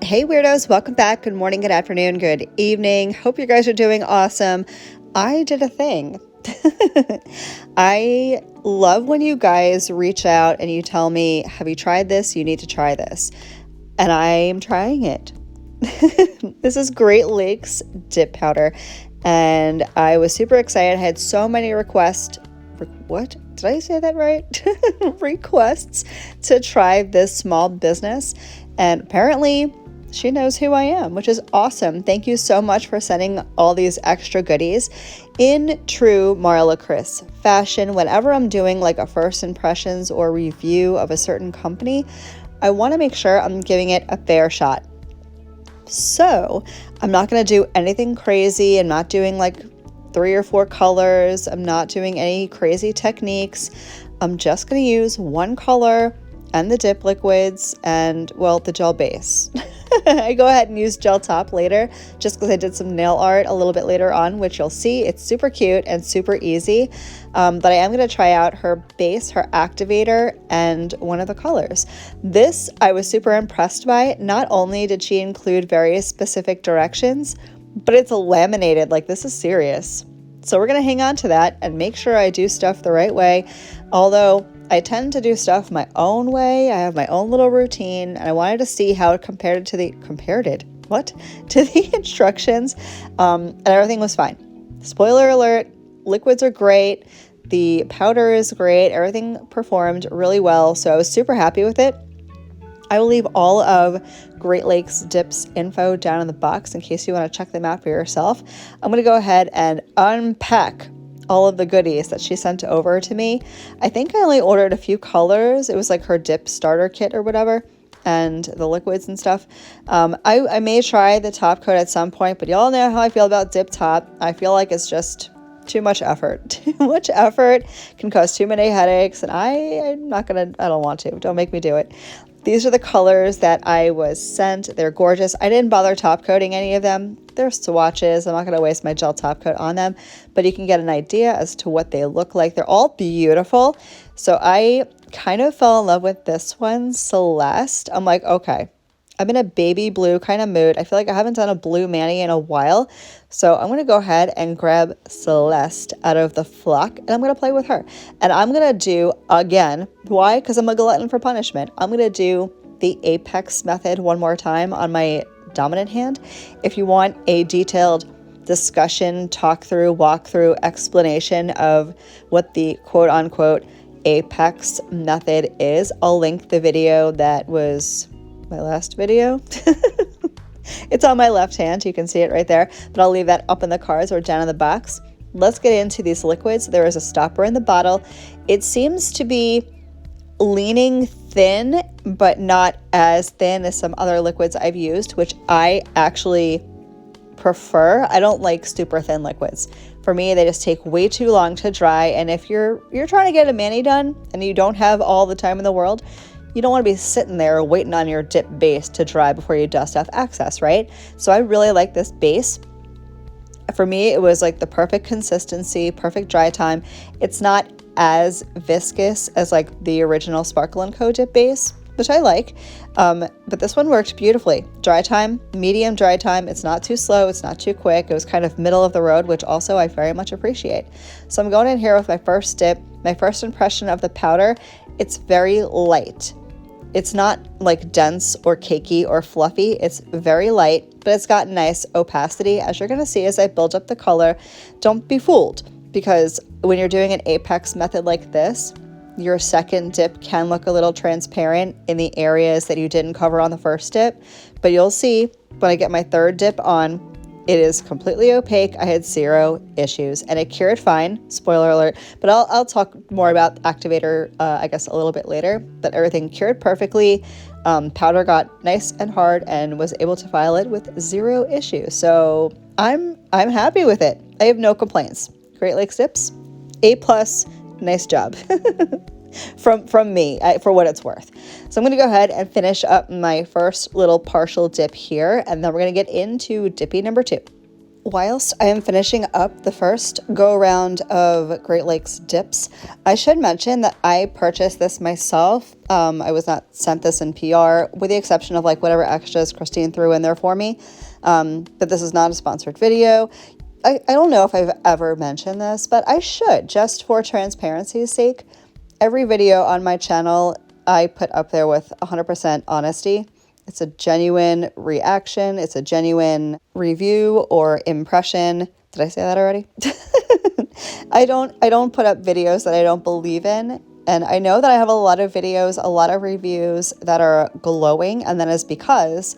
Hey weirdos, welcome back. Good morning, good afternoon, good evening. Hope you guys are doing awesome. I did a thing. I love when you guys reach out and you tell me, have you tried this? You need to try this. And I'm trying it. This is Great Lakes dip powder. And I was super excited. I had so many requests. What? Did I say that right? Requests to try this small business. And apparently she knows who I am, which is awesome. Thank you so much for sending all these extra goodies. In true Marlakris fashion, whenever I'm doing like a first impressions or review of a certain company, I want to make sure I'm giving it a fair shot. So I'm not going to do anything crazy. I'm not doing like 3 or 4 colors. I'm not doing any crazy techniques. I'm just going to use one color and the dip liquids and, well, the gel base. I go ahead and use gel top later just because I did some nail art a little bit later on, which you'll see. It's super cute and super easy. But I am going to try out her base, her activator, and one of the colors. This I was super impressed by. Not only did she include very specific directions, but it's laminated. Like, this is serious. So we're going to hang on to that and make sure I do stuff the right way. Although I tend to do stuff my own way. I have my own little routine, and I wanted to see how it compared to the instructions, and everything was fine. Spoiler alert, liquids are great. The powder is great. Everything performed really well, so I was super happy with it. I will leave all of Great Lakes Dips info down in the box in case you want to check them out for yourself. I'm going to go ahead and unpack all of the goodies that she sent over to me. I think I only ordered a few colors. It was like her dip starter kit or whatever, and the liquids and stuff. I may try the top coat at some point, but y'all know how I feel about dip top. I feel like it's just too much effort. Too much effort can cause too many headaches, and I don't want to. Don't make me do it. These are the colors that I was sent. They're gorgeous. I didn't bother top coating any of them. They're swatches. I'm not going to waste my gel top coat on them, but you can get an idea as to what they look like. They're all beautiful. So I kind of fell in love with this one, Celeste. I'm like, okay, I'm in a baby blue kind of mood. I feel like I haven't done a blue mani in a while. So I'm going to go ahead and grab Celeste out of the flock, and I'm going to play with her. And I'm going to do, again, why? Because I'm a glutton for punishment. I'm going to do the apex method one more time on my dominant hand. If you want a detailed discussion, talk through, walk through, explanation of what the quote-unquote apex method is, I'll link the video that was my last video. It's on my left hand. You can see it right there, but I'll leave that up in the cards or down in the box. Let's get into these liquids. There is a stopper in the bottle. It seems to be leaning thin, but not as thin as some other liquids I've used, which I actually prefer. I don't like super thin liquids. For me, they just take way too long to dry. And if you're trying to get a mani done and you don't have all the time in the world, you don't want to be sitting there waiting on your dip base to dry before you dust off excess, right? So I really like this base. For me, it was like the perfect consistency, perfect dry time. It's not as viscous as like the original Sparkle & Co. dip base, which I like. But this one worked beautifully. Dry time, medium dry time. It's not too slow. It's not too quick. It was kind of middle of the road, which also I very much appreciate. So I'm going in here with my first dip, my first impression of the powder. It's very light. It's not like dense or cakey or fluffy. It's very light, but it's got nice opacity. As you're going to see as I build up the color, don't be fooled, because when you're doing an apex method like this, your second dip can look a little transparent in the areas that you didn't cover on the first dip. But you'll see when I get my third dip on, it is completely opaque. I had 0 issues and it cured fine. Spoiler alert. But I'll talk more about activator, I guess, a little bit later. But everything cured perfectly. Powder got nice and hard and was able to file it with 0 issues. So I'm happy with it. I have no complaints. Great Lakes Dips, A+, nice job. From me, for what it's worth. So I'm going to go ahead and finish up my first little partial dip here, and then we're going to get into dippy number 2. Whilst I am finishing up the first go-around of Great Lakes dips, I should mention that I purchased this myself. I was not sent this in PR, with the exception of like whatever extras Christine threw in there for me. But this is not a sponsored video. I don't know if I've ever mentioned this, but I should, just for transparency's sake. Every video on my channel I put up there with 100% honesty. It's a genuine reaction. It's a genuine review or impression. Did I say that already? I don't put up videos that I don't believe in. And I know that I have a lot of videos, a lot of reviews that are glowing. And that is because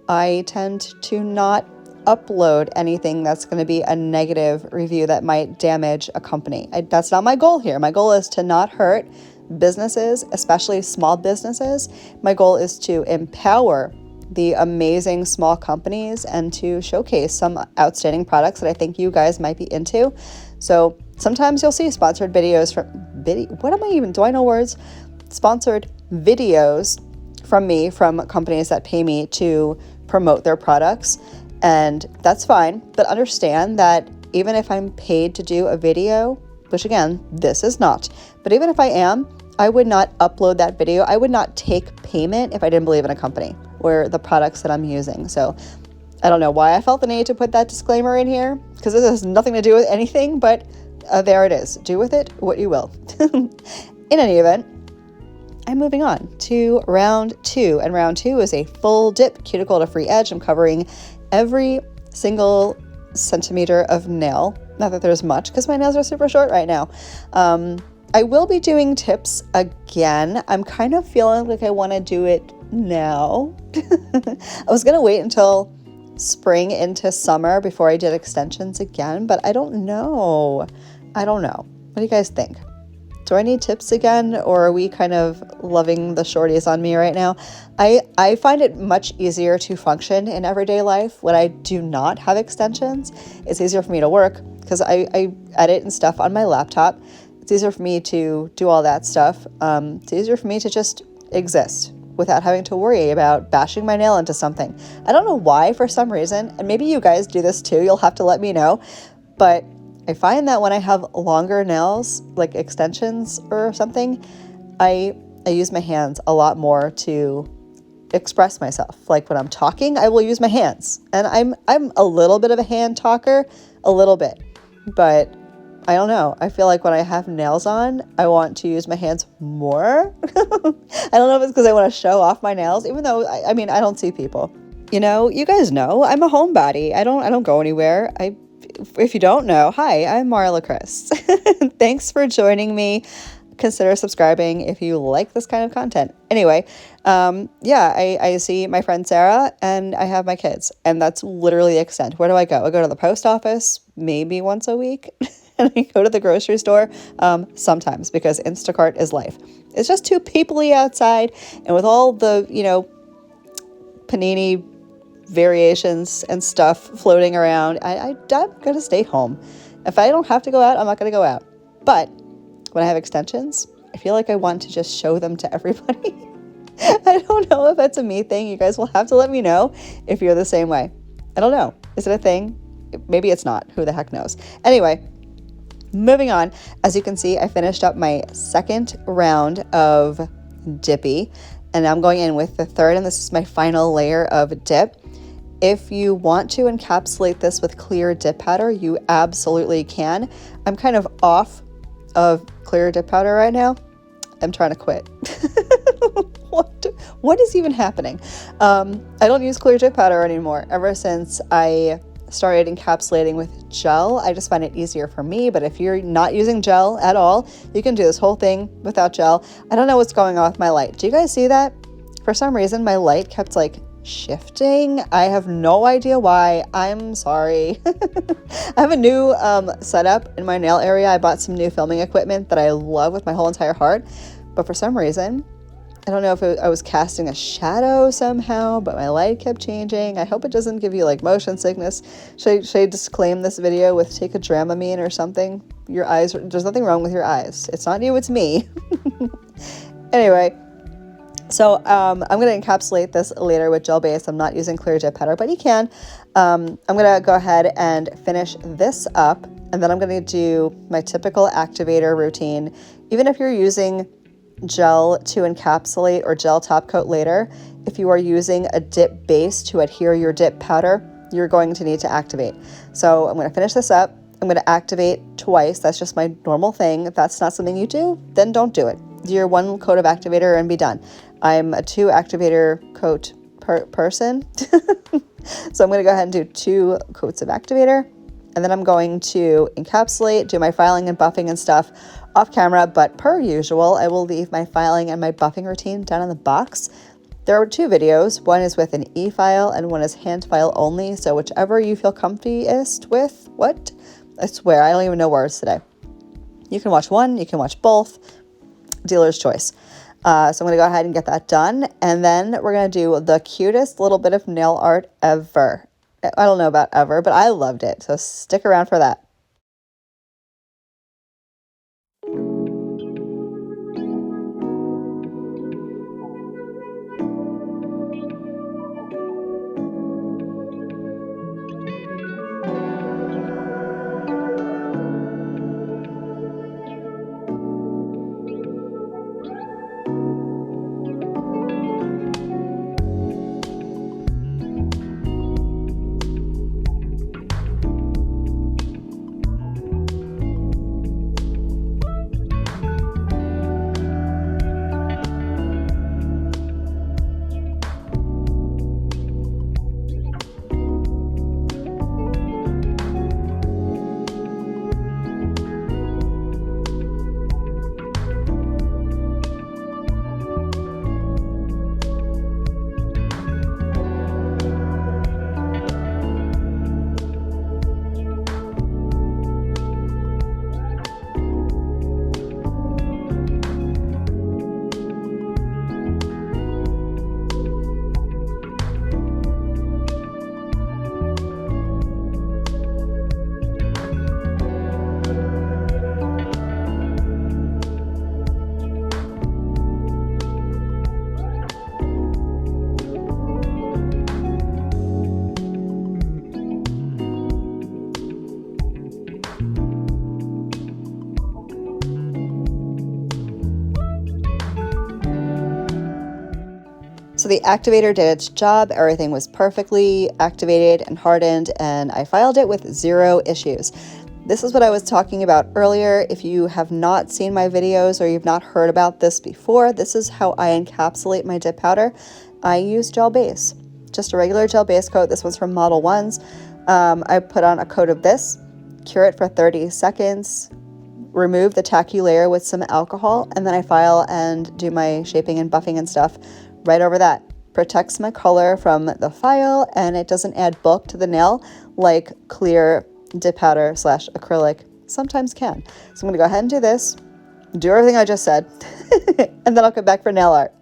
I tend to not upload anything that's going to be a negative review that might damage a company. That's not my goal here. My goal is to not hurt businesses, especially small businesses. My goal is to empower the amazing small companies and to showcase some outstanding products that I think you guys might be into. So sometimes you'll see sponsored videos do I know words? Sponsored videos from me, from companies that pay me to promote their products. And that's fine, but understand that even if I'm paid to do a video, which again, this is not, but even if I am, I would not upload that video. I would not take payment if I didn't believe in a company or the products that I'm using. So I don't know why I felt the need to put that disclaimer in here, because this has nothing to do with anything, but there it is. Do with it what you will. In any event, I'm moving on to round 2, and round 2 is a full dip cuticle to free edge. I'm covering every single centimeter of nail. Not that there's much, because my nails are super short right now. I will be doing tips again. I'm kind of feeling like I want to do it now. I was going to wait until spring into summer before I did extensions again, but I don't know. What do you guys think? Do I need tips again, or are we kind of loving the shorties on me right now? I find it much easier to function in everyday life when I do not have extensions. It's easier for me to work because I edit and stuff on my laptop. It's easier for me to do all that stuff. It's easier for me to just exist without having to worry about bashing my nail into something. I don't know why, for some reason, and maybe you guys do this too, you'll have to let me know, but I find that when I have longer nails, like extensions or something, I use my hands a lot more to express myself. Like when I'm talking, I will use my hands. And I'm a little bit of a hand talker, a little bit. But I don't know. I feel like when I have nails on, I want to use my hands more. I don't know if it's because I want to show off my nails, even though, I mean, I don't see people. You know, you guys know, I'm a homebody. I don't go anywhere. If you don't know, hi, I'm Marlakris. Thanks for joining me. Consider subscribing if you like this kind of content. Anyway, I see my friend Sarah and I have my kids, and that's literally the extent. Where do I go? I go to the post office maybe once a week, and I go to the grocery store sometimes, because Instacart is life. It's just too peoply outside, and with all the, panini variations and stuff floating around, I'm gonna stay home. If I don't have to go out, I'm not gonna go out. But when I have extensions, I feel like I want to just show them to everybody. I don't know if that's a me thing. You guys will have to let me know if you're the same way. I don't know. Is it a thing? Maybe it's not. Who the heck knows? Anyway, moving on. As you can see, I finished up my second round of dippy, and I'm going in with the third, and this is my final layer of dip. If you want to encapsulate this with clear dip powder, you absolutely can. I'm kind of off of clear dip powder right now. I'm trying to quit. What is even happening? I don't use clear dip powder anymore. Ever since I started encapsulating with gel, I just find it easier for me. But if you're not using gel at all, you can do this whole thing without gel. I don't know what's going on with my light. Do you guys see that? For some reason, my light kept shifting. I have no idea why. I'm sorry. I have a new setup in my nail area. I bought some new filming equipment that I love with my whole entire heart, but for some reason, I don't know if I was casting a shadow somehow, but my light kept changing. I hope it doesn't give you motion sickness. Should I disclaim this video with take a Dramamine or something? Your eyes, there's nothing wrong with your eyes. It's not you, it's me. Anyway, So I'm going to encapsulate this later with gel base. I'm not using clear dip powder, but you can. I'm going to go ahead and finish this up, and then I'm going to do my typical activator routine. Even if you're using gel to encapsulate or gel top coat later, if you are using a dip base to adhere your dip powder, you're going to need to activate. So I'm going to finish this up. I'm going to activate twice. That's just my normal thing. If that's not something you do, then don't do it. Do your one coat of activator and be done. I'm a 2 activator coat person. So I'm going to go ahead and do 2 coats of activator. And then I'm going to encapsulate, do my filing and buffing and stuff off camera. But per usual, I will leave my filing and my buffing routine down in the box. There are 2 videos. One is with an efile and one is hand file only. So whichever you feel comfiest with. What? I swear, I don't even know words today. You can watch one, you can watch both. Dealer's choice. So I'm going to go ahead and get that done. And then we're going to do the cutest little bit of nail art ever. I don't know about ever, but I loved it. So stick around for that. So the activator did its job. Everything was perfectly activated and hardened, and I filed it with 0 issues. This is what I was talking about earlier. If you have not seen my videos or you've not heard about this before, this is how I encapsulate my dip powder. I use gel base, just a regular gel base coat. This one's from Modelones. I put on a coat of this, cure it for 30 seconds, remove the tacky layer with some alcohol, and then I file and do my shaping and buffing and stuff right over that. Protects my color from the file, and it doesn't add bulk to the nail like clear dip powder / acrylic sometimes can. So I'm going to go ahead and do this, do everything I just said, and then I'll come back for nail art.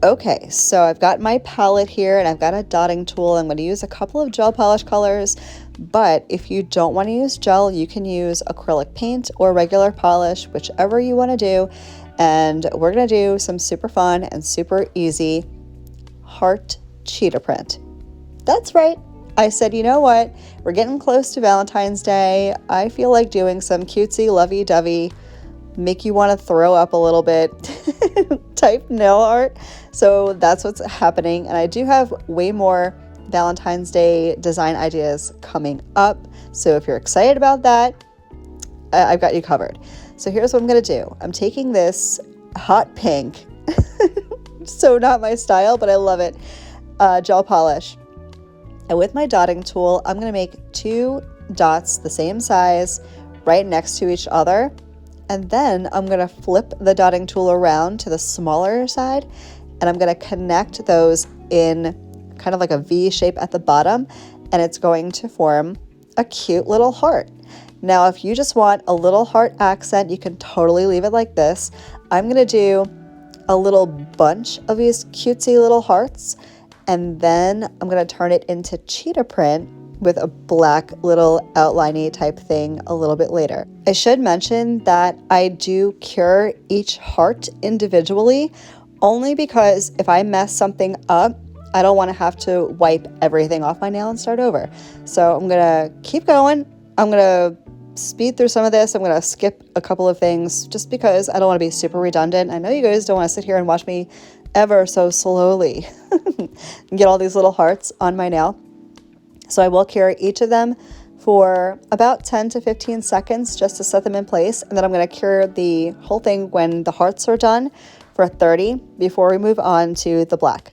Okay, so I've got my palette here and I've got a dotting tool. I'm going to use a couple of gel polish colors, but if you don't want to use gel, you can use acrylic paint or regular polish, whichever you want to do. And we're going to do some super fun and super easy heart cheetah print. That's right. I said, you know what? We're getting close to Valentine's Day. I feel like doing some cutesy, lovey-dovey, make you want to throw up a little bit type nail art. So that's what's happening. And I do have way more Valentine's Day design ideas coming up. So if you're excited about that, I've got you covered. So here's what I'm going to do. I'm taking this hot pink. So not my style, but I love it. Gel polish. And with my dotting tool, I'm going to make 2 dots the same size right next to each other. And then I'm going to flip the dotting tool around to the smaller side, and I'm going to connect those in kind of like a V shape at the bottom, and it's going to form a cute little heart. Now, if you just want a little heart accent, you can totally leave it like this. I'm going to do a little bunch of these cutesy little hearts, and then I'm going to turn it into cheetah print with a black little outliney type thing a little bit later. I should mention that I do cure each heart individually, only because if I mess something up, I don't want to have to wipe everything off my nail and start over. So I'm gonna keep going. I'm gonna speed through some of this. I'm gonna skip a couple of things just because I don't want to be super redundant. I know you guys don't want to sit here and watch me ever so slowly and get all these little hearts on my nail. So I will cure each of them for about 10 to 15 seconds just to set them in place. And then I'm going to cure the whole thing when the hearts are done for 30 before we move on to the black.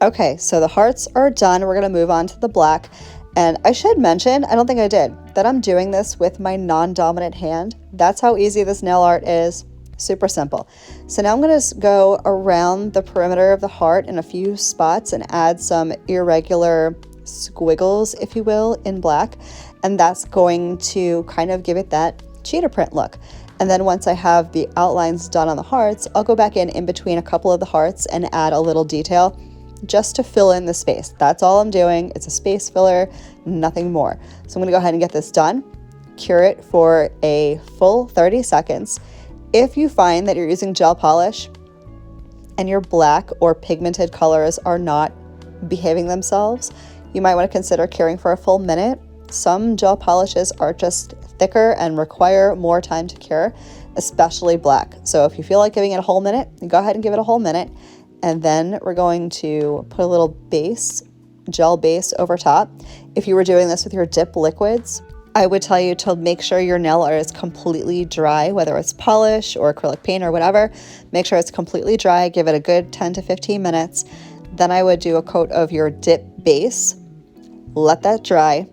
Okay, so the hearts are done. We're gonna move on to the black. And I should mention, I don't think I did, that I'm doing this with my non-dominant hand. That's how easy this nail art is. Super simple. So now I'm gonna go around the perimeter of the heart in a few spots and add some irregular squiggles, if you will, in black. And that's going to kind of give it that cheetah print look. And then once I have the outlines done on the hearts, I'll go back in between a couple of the hearts and add a little detail just to fill in the space. That's all I'm doing. It's a space filler, nothing more. So I'm gonna go ahead and get this done, cure it for a full 30 seconds. If you find that you're using gel polish and your black or pigmented colors are not behaving themselves, you might want to consider curing for a full minute. Some gel polishes are just thicker and require more time to cure, especially black. So if you feel like giving it a whole minute, go ahead and give it a whole minute. And then we're going to put a little base, gel base over top. If you were doing this with your dip liquids, I would tell you to make sure your nail art is completely dry, whether it's polish or acrylic paint or whatever. Make sure it's completely dry, give it a good 10 to 15 minutes. Then I would do a coat of your dip base, let that dry,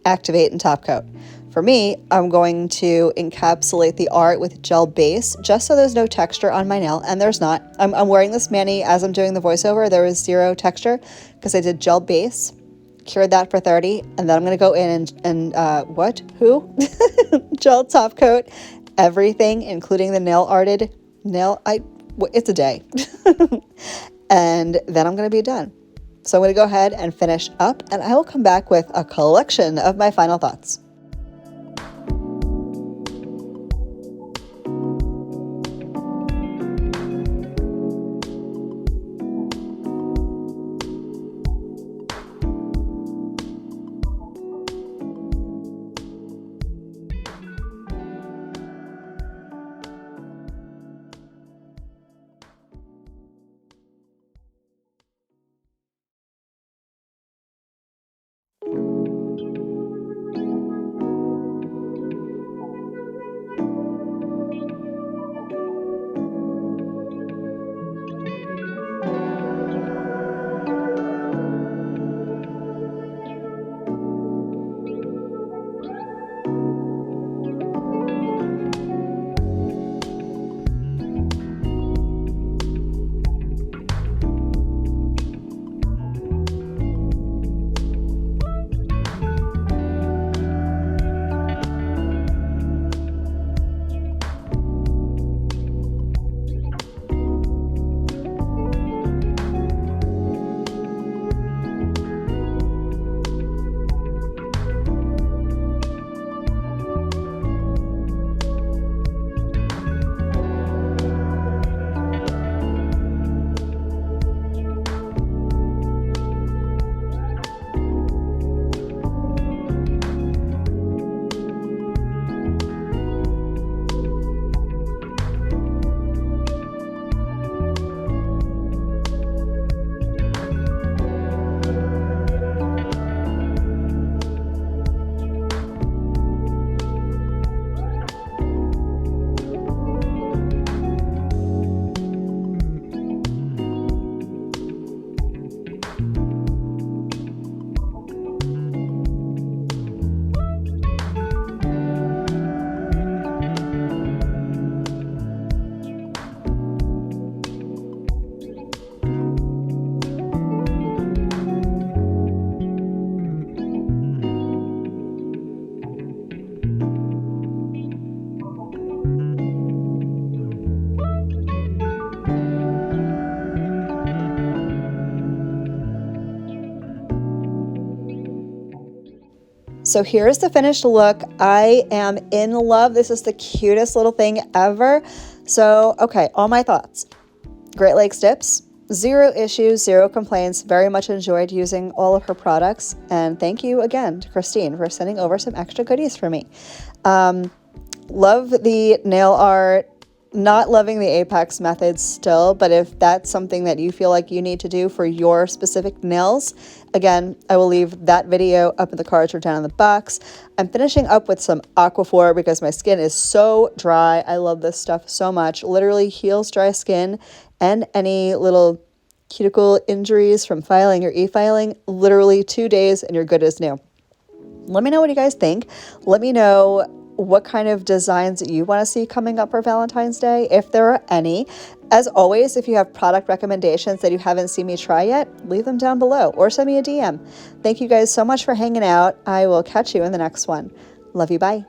activate and top coat. For me, I'm going to encapsulate the art with gel base just so there's no texture on my nail, and there's not. I'm wearing this mani as I'm doing the voiceover. There was zero texture because I did gel base, cured that for 30, and then I'm going to go in gel top coat everything, including the nail arted nail. It's a day. And then I'm going to be done. So I'm going to go ahead and finish up, and I will come back with a collection of my final thoughts. so here's the finished look. I am in love. This is the cutest little thing ever. So, okay, all my thoughts. Great Lakes dips, zero issues, zero complaints. Very much enjoyed using all of her products. And thank you again to Christine for sending over some extra goodies for me. Love the nail art. Not loving the Apex method still, but if that's something that you feel like you need to do for your specific nails, again, I will leave that video up in the cards or down in the box. I'm finishing up with some Aquaphor because my skin is so dry. I love this stuff so much. Literally heals dry skin and any little cuticle injuries from filing or e-filing. Literally 2 days and you're good as new. Let me know what you guys think. Let me know what kind of designs you want to see coming up for Valentine's Day, if there are any. As always, if you have product recommendations that you haven't seen me try yet, leave them down below or send me a DM. Thank you guys so much for hanging out. I will catch you in the next one. Love you. Bye.